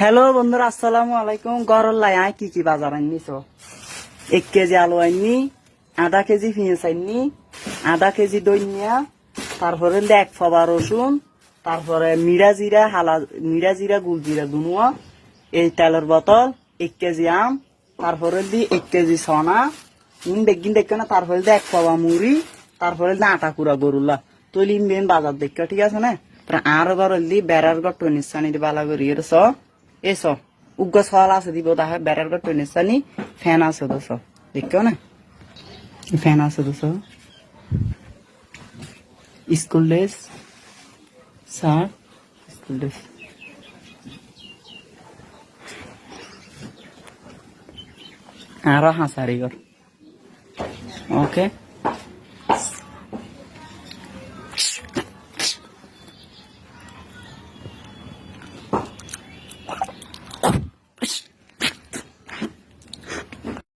Hello বন্ধুরা, আসসালামু আলাইকুম। গরল লাই আয় কি কি বাজার আননিছো? 1 কেজি আলু আননি, আধা কেজি পেঁয়াজ আননি, আধা কেজি দইনিয়া, তারপরে 1 ফবা রসুন, তারপরে মিরা জিরা গুল জিরা দুনুয়া, এই তেলের বোতল, 1 কেজি আম, তারপরে 1 কেজি সোনা, বেগিন দেখে না, তারপরে 1 ফবা মুড়ি, তারপরে আটা কুড়া গরুল্লা তৈলিম বেন বাজার দেখে, ঠিক আছে না? আর গরল বেড়ার গট নিশ্চানি দি বালা করি এর এসো উগ্র সওয়াল আছে দিব তাহে বেড়ার গট নিশ্চানি ফ্যান আছে দোস দেখো না, ফ্যান আছে দোস, school dress shirt, school dress আরো হাসারি গর। ওকে।